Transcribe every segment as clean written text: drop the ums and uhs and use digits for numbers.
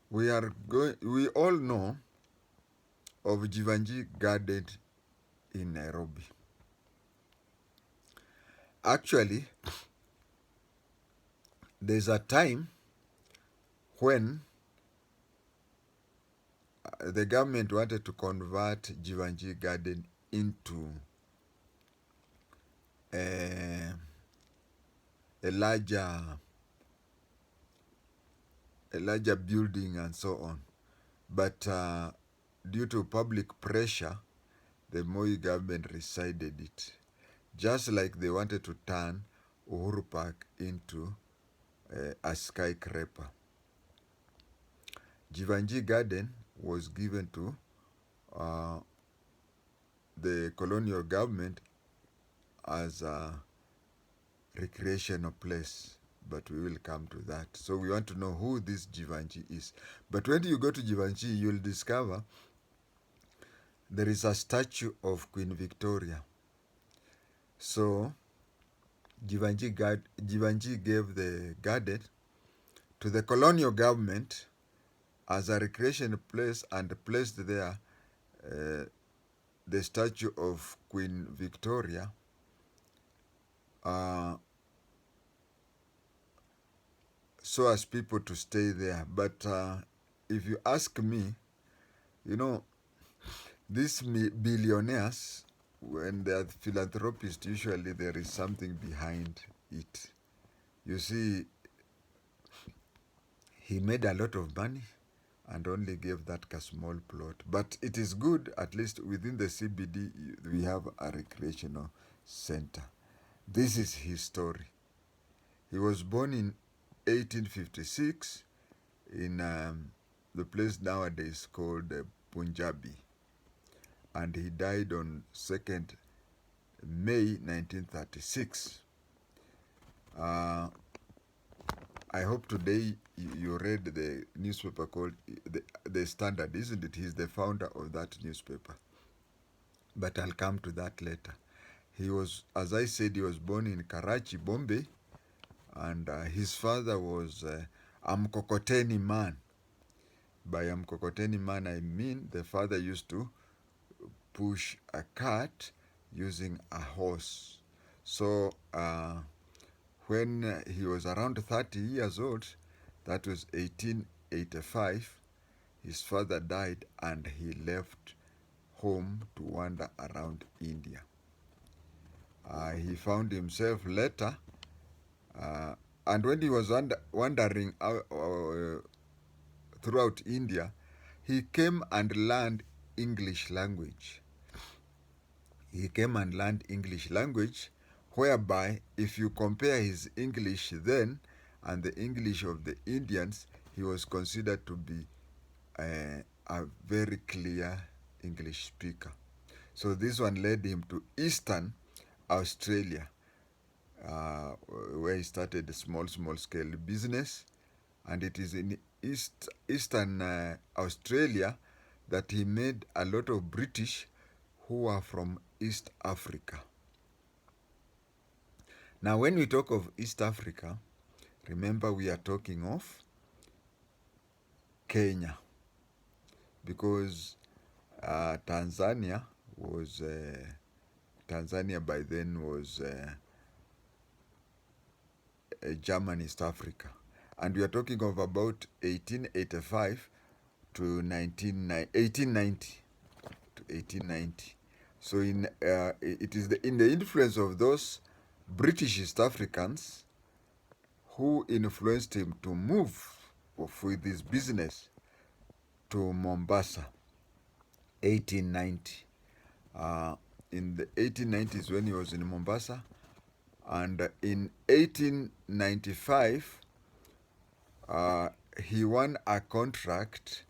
We all know of Jevanjee Garden in Nairobi. Actually, there's a time when the government wanted to convert Jevanjee Garden into a, a larger building and so on. But due to public pressure, the Moi government rescinded it. Just like they wanted to turn Uhuru Park into a skyscraper. Jevanjee Garden was given to the colonial government as a recreational place, but we will come to that. So we want to know who this Jevanjee is. But when you go to Jevanjee, you'll discover there is a statue of Queen Victoria. So Jevanjee gave the garden to the colonial government as a recreation place and placed there the statue of Queen Victoria so as people to stay there. But if you ask me, these billionaires, when they are philanthropists, usually there is something behind it. You see, he made a lot of money and only gave that a small plot. But it is good, at least within the CBD, we have a recreational center. This is his story. He was born in 1856 in the place nowadays called Punjabi. And he died on 2nd May 1936. I hope today you read the newspaper called the Standard, isn't it? He's the founder of that newspaper. But I'll come to that later. He was, as I said, he was born in Karachi, Bombay, and his father was a Mkokoteni man. By a Mkokoteni man, I mean the father used to push a cart using a horse. So when he was around 30 years old, that was 1885, his father died and he left home to wander around India. He found himself later, and when he was wandering throughout India, he came and learned English language. He came and learned English language, whereby if you compare his English then and the English of the Indians, he was considered to be a very clear English speaker. So this one led him to Eastern Australia, where he started a small scale business. And it is in Eastern Australia that he made a lot of British who are from East Africa. Now, when we talk of East Africa, remember we are talking of Kenya, because Tanzania by then was German East Africa. And we are talking of about 1885 to 1890 to 1890. So it is in the influence of those British East Africans who influenced him to move with his business to Mombasa, 1890. In the 1890s when he was in Mombasa, and in 1895 he won a contract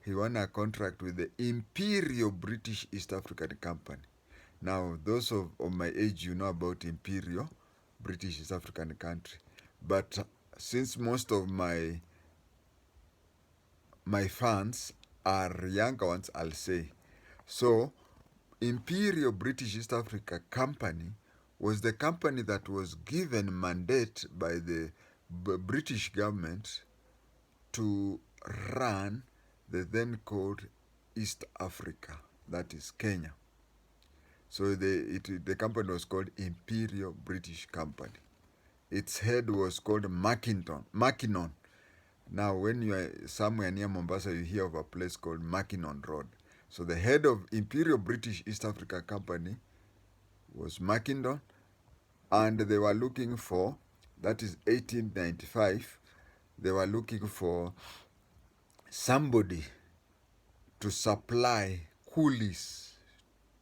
with the Imperial British East African Company. Now, those of my age, you know about Imperial British East African country. But since most of my fans are younger ones, I'll say. So, Imperial British East Africa Company was the company that was given mandate by the British government to ran the then called East Africa, that is Kenya. So the company was called Imperial British Company. Its head was called Mackinnon. Now, when you are somewhere near Mombasa, you hear of a place called Mackinnon Road. So the head of Imperial British East Africa Company was Mackinnon, and they were looking for, that is 1895, they were looking for somebody to supply coolies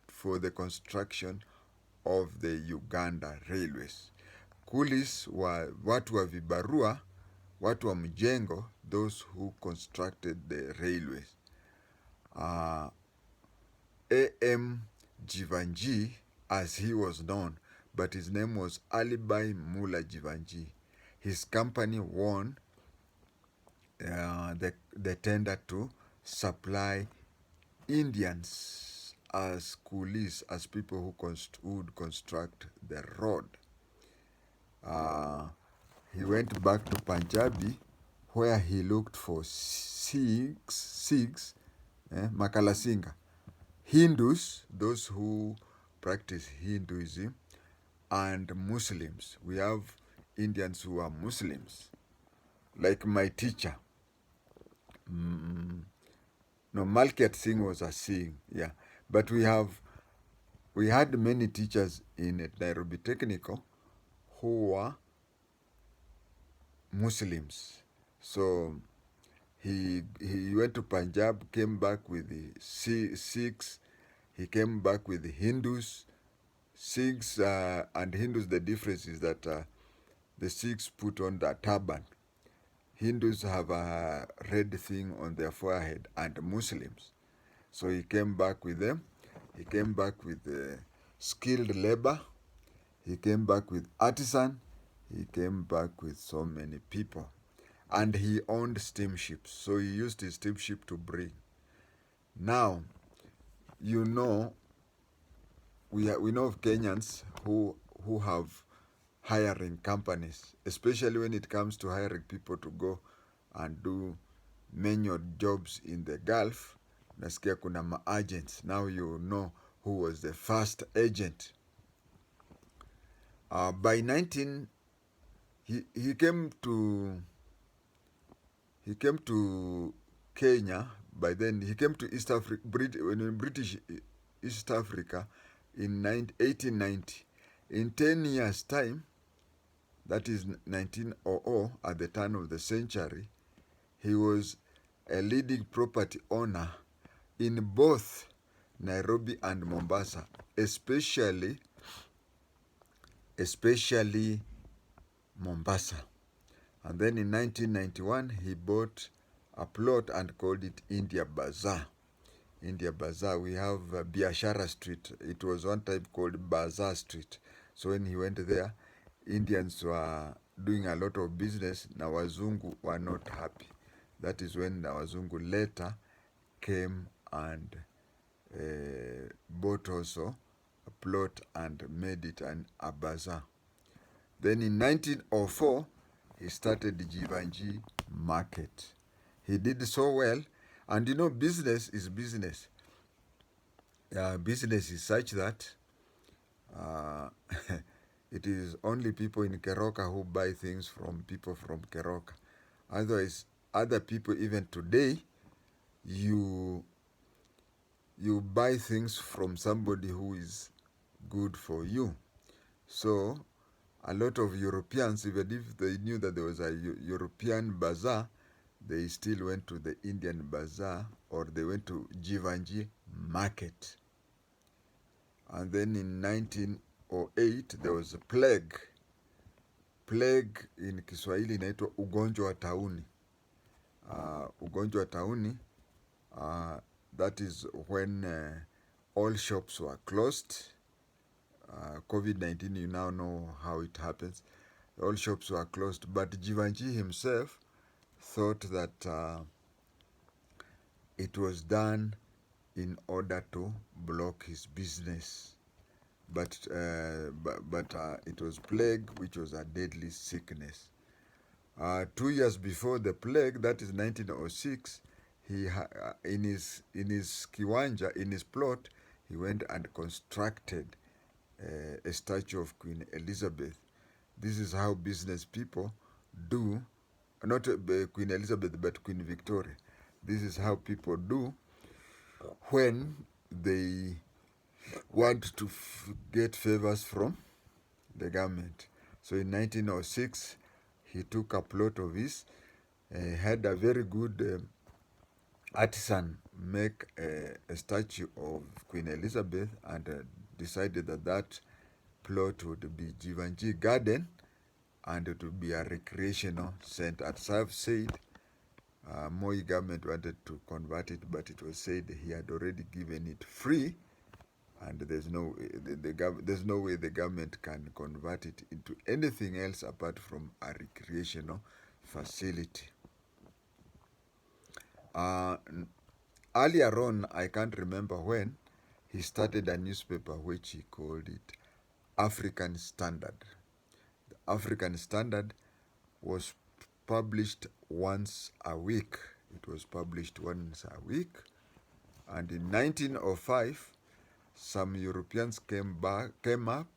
for the construction of the Uganda railways. Coolies were watu wa vibarua, watu wa mjengo, those who constructed the railways. A.M. Jevanjee, as he was known, but his name was Alibai Mullah Jevanjee. His company won the tender to supply Indians as coolies, as people who would construct the road. He went back to Punjabi, where he looked for Sikhs, Makalasinga, Hindus, those who practice Hinduism, and Muslims. We have Indians who are Muslims, like my teacher. No, Malkiat Singh was a Singh, yeah. But we had many teachers in Nairobi Technical who were Muslims. So he went to Punjab, came back with the Sikhs, he came back with the Hindus. Sikhs and Hindus, the difference is that the Sikhs put on the turban. Hindus have a red thing on their forehead, and Muslims. So he came back with them. He came back with skilled labor. He came back with artisan. He came back with so many people. And he owned steamships. So he used his steamship to bring. Now, you know, we know of Kenyans who have hiring companies, especially when it comes to hiring people to go and do manual jobs in the Gulf. Nasikia kuna ma-agents. Now you know who was the first agent. By 19, he came to Kenya. By then he came to East Africa, British East Africa in 1890. In 10 years' time, that is 1900, at the turn of the century, he was a leading property owner in both Nairobi and Mombasa, especially Mombasa. And then in 1991, he bought a plot and called it India Bazaar. India Bazaar. We have Biashara Street. It was one time called Bazaar Street. So when he went there, Indians were doing a lot of business. Now Wazungu were not happy. That is when the Wazungu later came and bought also a plot and made it a bazaar. Then in 1904, he started the Jevanjee Market. He did so well, and you know, business is business. Business is such that it is only people in Keroka who buy things from people from Keroka. Otherwise, other people, even today, you buy things from somebody who is good for you. So a lot of Europeans, even if they knew that there was a European bazaar, they still went to the Indian bazaar, or they went to Jevanjee Market. And then in 1908, there was a plague. Plague in Kiswahili inaitwa ugonjwa wa tauni. Ugonjwa wa tauni, that is when all shops were closed. COVID-19, you now know how it happens. All shops were closed, but Jevanjee himself thought that it was done in order to block his business. But it was plague, which was a deadly sickness. 2 years before the plague, that is 1906, in his kiwanja, in his plot, he went and constructed a statue of Queen Elizabeth. This is how business people do, not Queen Elizabeth, but Queen Victoria. This is how people do when they want to get favors from the government. So in 1906, he took a plot of his, had a very good artisan make a statue of Queen Elizabeth, and decided that that plot would be Jevanjee Garden, and it would be a recreational center. As I've said, Moi government wanted to convert it, but it was said he had already given it free, and there's no there's no way the government can convert it into anything else apart from a recreational facility. Earlier on, I can't remember when, he started a newspaper which he called it African Standard. The African Standard was published once a week. It was published once a week. And in 1905, some Europeans came up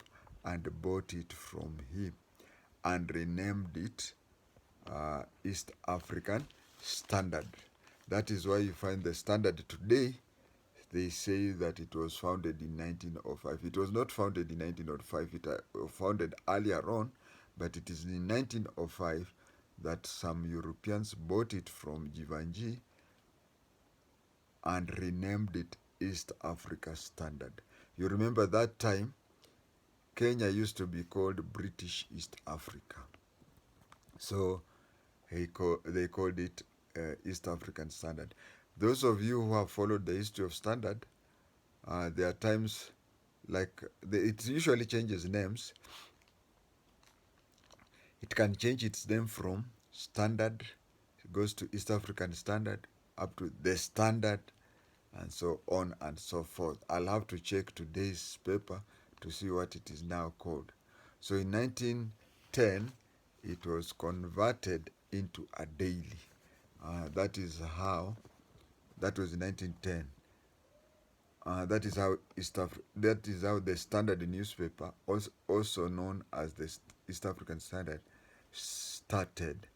and bought it from him and renamed it East African Standard. That is why you find the Standard today, they say that it was founded in 1905. It was not founded in 1905. It was founded earlier on, but it is in 1905 that some Europeans bought it from Jevanjee and renamed it East Africa Standard. You remember that time, Kenya used to be called British East Africa. So they called it East African Standard. Those of you who have followed the history of Standard, there are times like it usually changes names. It can change its name from Standard, it goes to East African Standard, up to the Standard, and so on and so forth. I'll have to check today's paper to see what it is now called. So in 1910, it was converted into a daily. That was in 1910. That is how the Standard newspaper, also known as the East African Standard, started.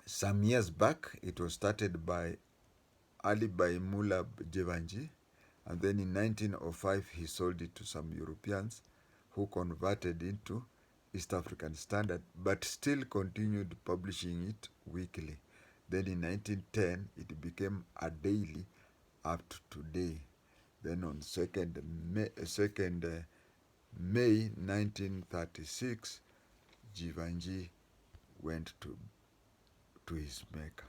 Some years back, it was started by Mullah Jevanjee, and then in 1905 he sold it to some Europeans who converted into East African Standard, but still continued publishing it weekly. Then in 1910 it became a daily up to today. Then on 2nd May 1936, Jevanjee went to his Maker.